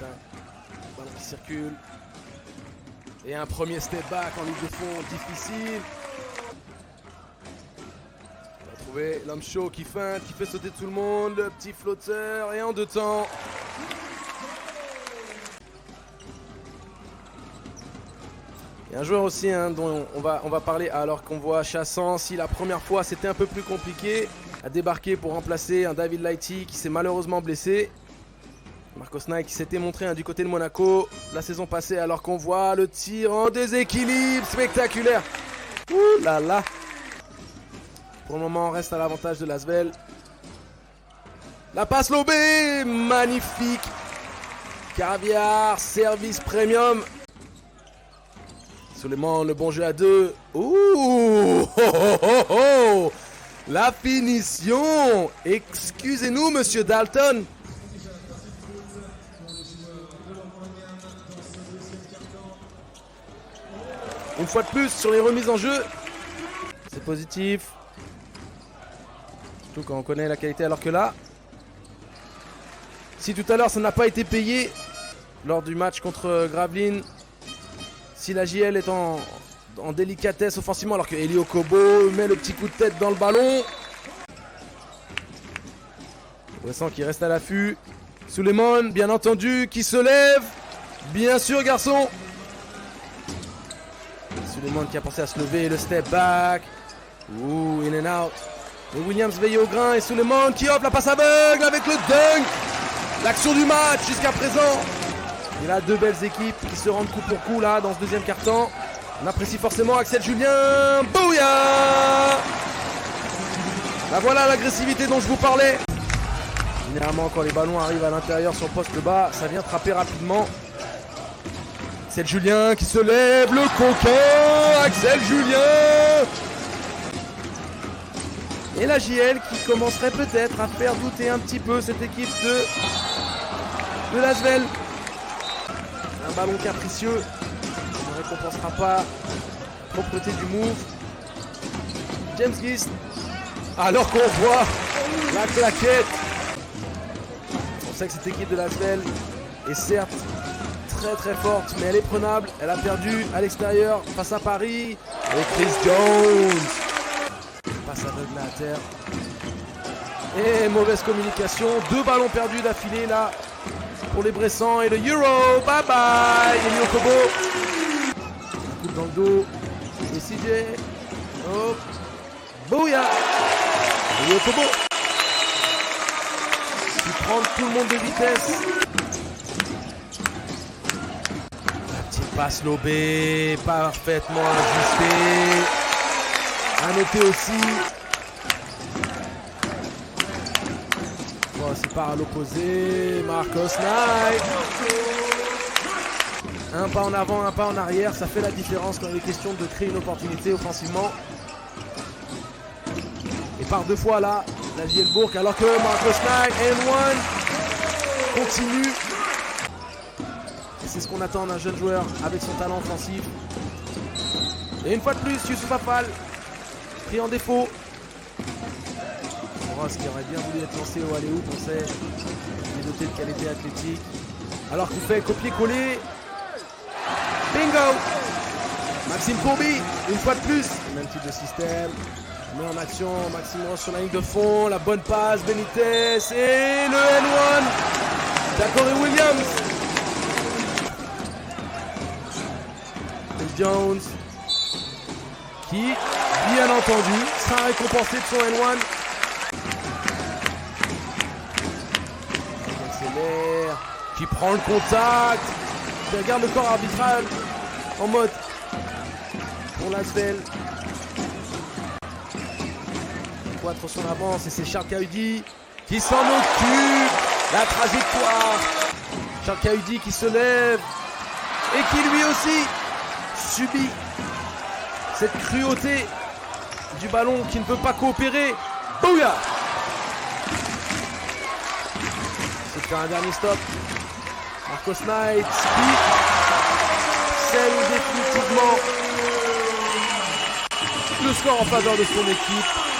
Ballon qui circule. Et un premier step back en ligne de fond difficile. On va trouver l'homme chaud qui feinte, qui fait sauter tout le monde. Le petit flotteur et en 2 temps. Il y a un joueur aussi dont on va parler alors qu'on voit Chassan. Si la première fois c'était un peu plus compliqué à débarquer pour remplacer un David Lighty qui s'est malheureusement blessé. Marcos Knight qui s'était montré du côté de Monaco la saison passée alors qu'on voit le tir en déséquilibre spectaculaire. Ouh là là. Pour le moment on reste à l'avantage de l'Asvel. La passe lobée, magnifique. Caviar, service premium. Suleiman, le bon jeu à 2. Ouh oh, oh, oh, oh. La finition. Excusez-nous monsieur Dalton. Une fois de plus sur les remises en jeu. C'est positif. Surtout quand on connaît la qualité, alors que là, si tout à l'heure ça n'a pas été payé lors du match contre Gravelines, si la JL est en délicatesse offensivement, alors que Elio Kobo met le petit coup de tête dans le ballon. Wesson qui reste à l'affût. Suleiman, bien entendu, qui se lève. Bien sûr, garçon. Suleiman qui a pensé à se lever, le step back. Ouh, in and out. Et Williams veille au grain et Suleiman qui offre la passe aveugle avec le dunk. L'action du match jusqu'à présent. Et là, 2 belles équipes qui se rendent coup pour coup là dans ce deuxième quart-temps. On apprécie forcément Axel Julien. Bouya! Là voilà l'agressivité dont je vous parlais. Généralement quand les ballons arrivent à l'intérieur sur le poste bas, ça vient frapper rapidement. Axel Julien qui se lève, le coquin, Axel Julien. Et la JL qui commencerait peut-être à faire douter un petit peu cette équipe de l'Asvel. Un ballon capricieux, on ne récompensera pas la propreté du move. James Gist, alors qu'on voit la claquette. On sait que cette équipe de l'Asvel est certes très très forte, mais elle est prenable. Elle a perdu à l'extérieur face à Paris. Et Chris Jones passe aveugle à terre. Et mauvaise communication. 2 ballons perdus d'affilée là pour les Bressans. Et le Euro. Bye bye. Elio Kobo. Un coup dans le dos. Et CJ. Oh. Bouya. Elio Kobo. Qui prend tout le monde de vitesse. Passe lobée, parfaitement ajustée. À noter aussi. Bon, c'est par à l'opposé. Marcos Knight. Un pas en avant, un pas en arrière. Ça fait la différence quand il est question de créer une opportunité offensivement. Et par 2 fois là, la JL Bourg, alors que Marcos Knight and 1 continue. C'est ce qu'on attend d'un jeune joueur avec son talent offensif. Et une fois de plus, Youssouf Afal pris en défaut. Ross qui aurait bien voulu être lancé au alley-oop, on sait. Il est doté de qualité athlétique. Alors qu'il fait copier-coller. Bingo! Maxime Courby, une fois de plus. Même type de système. Met en action Maxime Ross sur la ligne de fond. La bonne passe, Benitez. Et le N1 d'Acoré Williams. Jones qui, bien entendu, sera récompensé de son N1. Qui accélère, qui prend le contact, qui regarde le corps arbitral en mode pour l'Asvel. Quattro sur l'avance et c'est Charles Cahudi qui s'en occupe. La trajectoire. Charles Cahudi qui se lève et qui lui aussi subit cette cruauté du ballon qui ne veut pas coopérer. Bouya! C'est faire un dernier stop. Marcos Knight qui scelle définitivement le score en faveur de son équipe.